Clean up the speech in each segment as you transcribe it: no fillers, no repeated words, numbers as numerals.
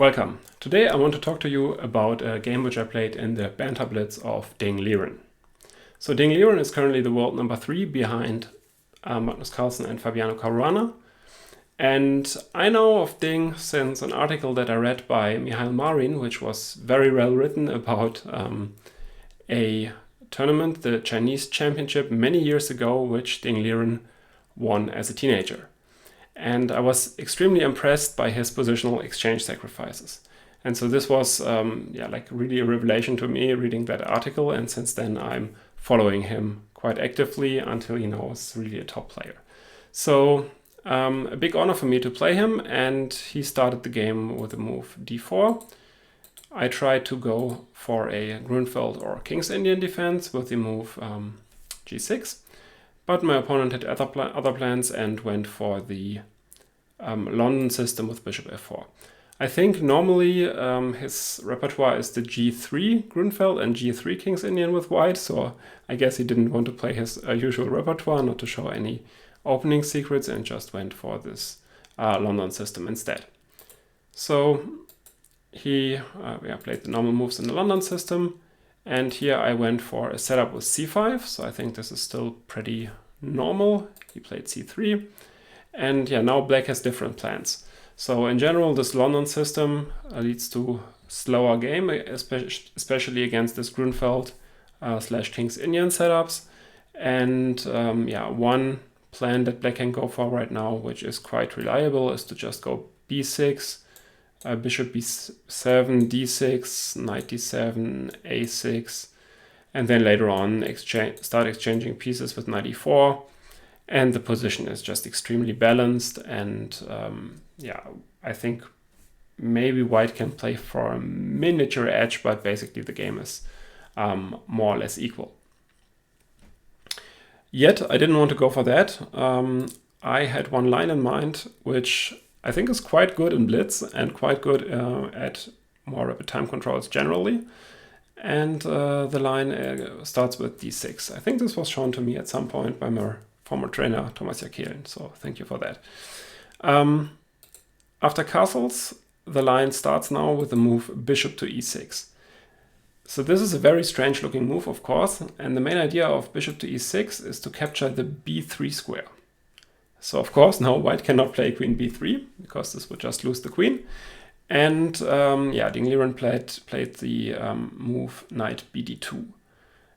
Welcome. Today I want to talk to you about a game which I played in the Banter Blitz of Ding Liren. So Ding Liren is currently the world number 3 behind Magnus Carlsen and Fabiano Caruana. And I know of Ding since an article that I read by Mihail Marin, which was very well written about a tournament, the Chinese Championship, many years ago, which Ding Liren won as a teenager. And I was extremely impressed by his positional exchange sacrifices. And so this was really a revelation to me reading that article. And since then I'm following him quite actively until he now is really a top player. So a big honor for me to play him, and he started the game with the move d4. I tried to go for a Grunfeld or King's Indian defense with the move g6. But my opponent had other plans and went for the London system with bishop f4. I think normally his repertoire is the g3 Grunfeld and g3 King's Indian with white, so I guess he didn't want to play his usual repertoire, not to show any opening secrets, and just went for this London system instead. So he played the normal moves in the London system. And here I went for a setup with c5, so I think this is still pretty normal. He played c3. And now black has different plans. So in general, this London system leads to slower game, especially against this Grunfeld / King's Indian setups. And one plan that black can go for right now, which is quite reliable, is to just go b6, bishop b7, d6, knight d7, a6, and then later on start exchanging pieces with knight e4, and the position is just extremely balanced. And I think maybe white can play for a miniature edge, but basically the game is more or less equal. Yet I didn't want to go for that. I had one line in mind, which I think is quite good in Blitz and quite good at more rapid time controls generally. And the line starts with d6. I think this was shown to me at some point by my former trainer, Thomas Jakelen, so thank you for that. After castles, the line starts now with the move bishop to e6. So this is a very strange looking move, of course, and the main idea of bishop to e6 is to capture the b3 square. So of course now white cannot play queen b3 because this would just lose the queen. And Ding Liren played the move knight bd2.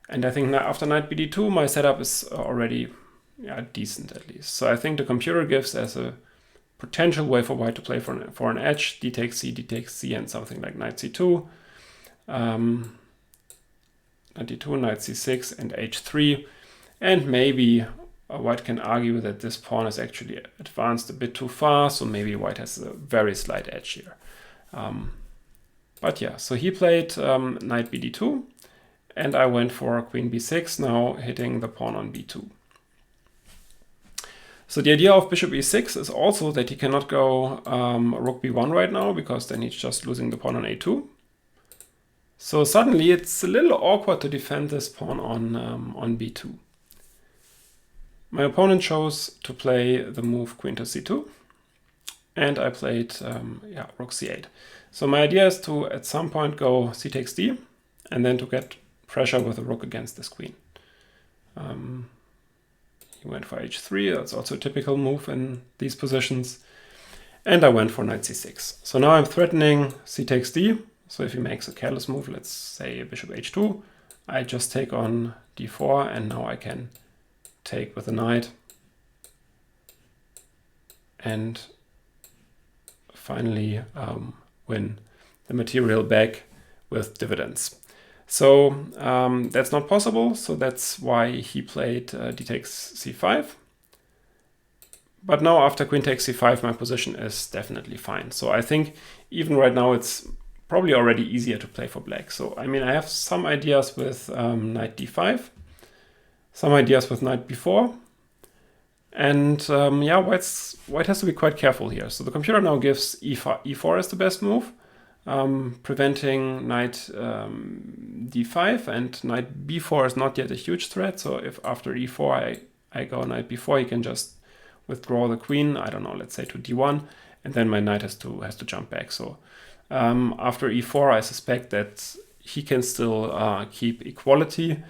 And I think after knight bd2 my setup is already decent at least. So I think the computer gives as a potential way for white to play for an edge d takes c, and something like knight c2, knight d2, knight c6, and h3, and maybe white can argue that this pawn is actually advanced a bit too far, so maybe white has a very slight edge here. So he played knight bd2, and I went for queen b6, now hitting the pawn on b2. So the idea of bishop e6 is also that he cannot go rook b1 right now, because then he's just losing the pawn on a2. So suddenly it's a little awkward to defend this pawn on b2. My opponent chose to play the move queen to c2, and I played rook c8. So my idea is to at some point go c takes d, and then to get pressure with the rook against this queen. He went for h3, that's also a typical move in these positions, and I went for knight c6. So now I'm threatening c takes d, so if he makes a careless move, let's say bishop h2, I just take on d4, and now I can take with the knight, and finally win the material back with dividends. So that's not possible, so that's why he played d takes c5. But now after queen takes c5 my position is definitely fine. So I think even right now it's probably already easier to play for black. So I mean I have some ideas with knight d5, some ideas with knight b4, and white has to be quite careful here. So the computer now gives e4 as the best move, preventing knight d5, and knight b4 is not yet a huge threat. So if after e4 I go knight b4, he can just withdraw the queen, I don't know, let's say to d1, and then my knight has to jump back. So After e4, I suspect that he can still keep equality.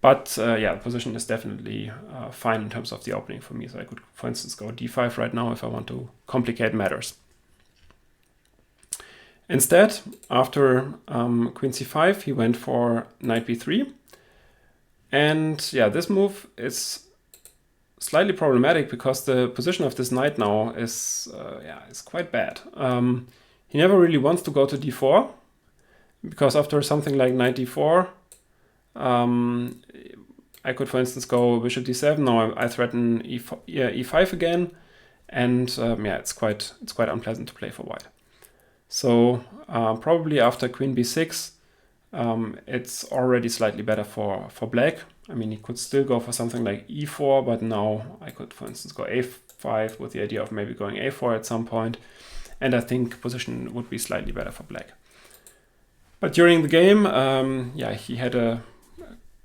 But yeah, the position is definitely fine in terms of the opening for me. So I could, for instance, go d5 right now if I want to complicate matters. Instead, after queen c5, he went for knight b3. And yeah, this move is slightly problematic because the position of this knight now is quite bad. He never really wants to go to d4 because after something like knight d4, I could, for instance, go bishop d7. Now I threaten e5 again, and yeah, it's quite unpleasant to play for white. So probably after queen b6, it's already slightly better for black. I mean, he could still go for something like e4, but now I could, for instance, go a5 with the idea of maybe going a4 at some point, and I think position would be slightly better for black. But during the game, yeah, he had a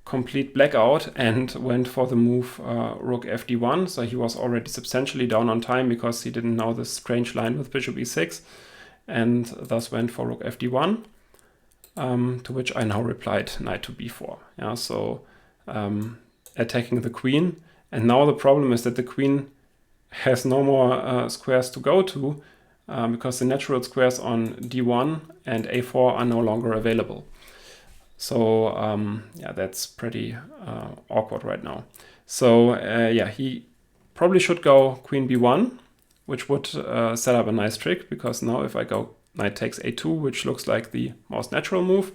complete blackout and went for the move rook fd1. So he was already substantially down on time because he didn't know this strange line with bishop e6, and thus went for rook fd1, to which I now replied knight to b4. Yeah, so attacking the queen. And now the problem is that the queen has no more squares to go to because the natural squares on d1 and a4 are no longer available. So yeah, that's pretty awkward right now. So yeah, he probably should go queen b1, which would set up a nice trick, because now if I go knight takes a2, which looks like the most natural move,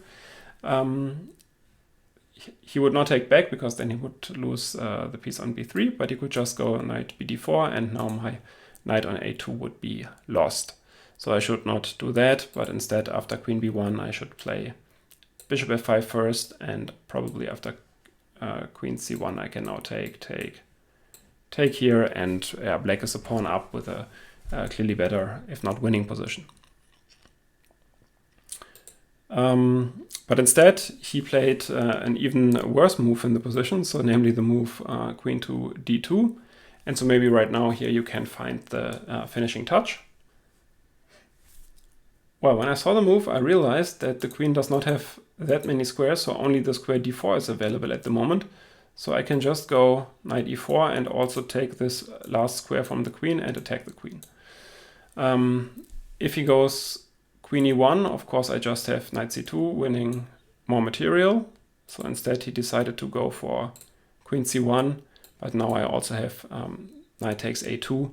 he would not take back because then he would lose the piece on b3, but he could just go knight bd4, and now my knight on a2 would be lost. So I should not do that, but instead after queen b1 I should play bishop f5 first, and probably after queen c1 I can now take here, and black is a pawn up with a clearly better, if not winning, position. But instead he played an even worse move in the position, so namely the move queen to d2. And so maybe right now here you can find the finishing touch. Well, when I saw the move, I realized that the queen does not have that many squares, so only the square d4 is available at the moment. So I can just go knight e4 and also take this last square from the queen and attack the queen. If he goes queen e1, of course I just have knight c2 winning more material. So instead he decided to go for queen c1, but now I also have knight takes a2.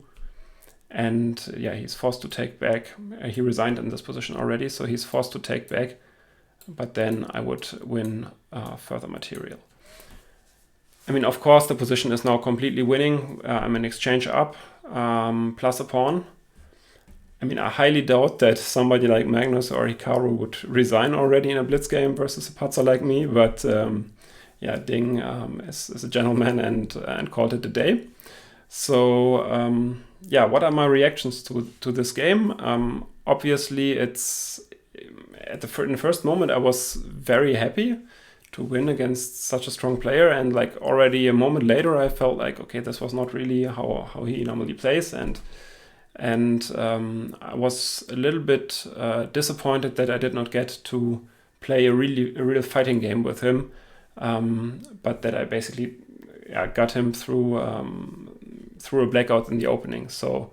And yeah, he's forced to take back. He resigned in this position already, so he's forced to take back. But then I would win further material. I mean, of course, the position is now completely winning. I'm an exchange up, plus a pawn. I mean, I highly doubt that somebody like Magnus or Hikaru would resign already in a blitz game versus a patzer like me. But yeah, Ding is a gentleman and called it a day. So yeah, what are my reactions to this game? Obviously, it's in the first moment I was very happy to win against such a strong player, and like already a moment later I felt like, okay, this was not really how he normally plays, and I was a little bit disappointed that I did not get to play a real fighting game with him, but that I basically got him through a blackout in the opening. So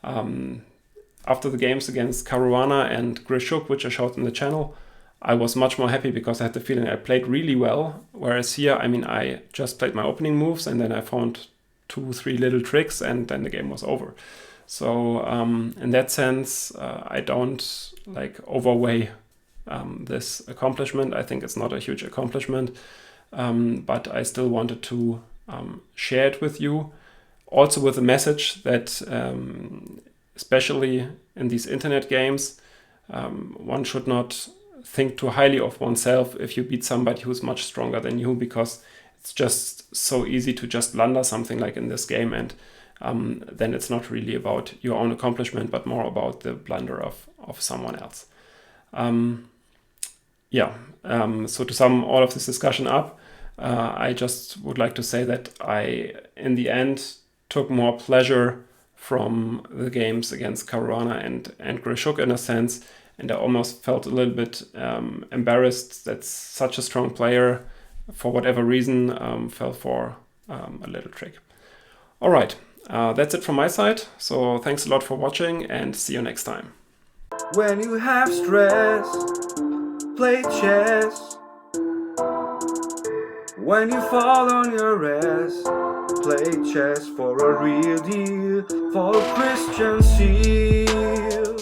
after the games against Caruana and Grishuk, which I showed in the channel, I was much more happy because I had the feeling I played really well. Whereas here, I mean, I just played my opening moves and then I found 2-3 little tricks and then the game was over. So in that sense, I don't like overweigh this accomplishment. I think it's not a huge accomplishment, but I still wanted to share it with you. Also with a message that especially in these internet games, one should not think too highly of oneself if you beat somebody who's much stronger than you, because it's just so easy to just blunder something like in this game, and then it's not really about your own accomplishment, but more about the blunder of someone else. So to sum all of this discussion up, I just would like to say that I, in the end, took more pleasure from the games against Caruana and Grishuk in a sense, and I almost felt a little bit embarrassed that such a strong player, for whatever reason, fell for a little trick. All right, that's it from my side. So thanks a lot for watching, and see you next time. When you have stress, play chess. When you fall on your ass, play chess for a real deal, for Christian seal.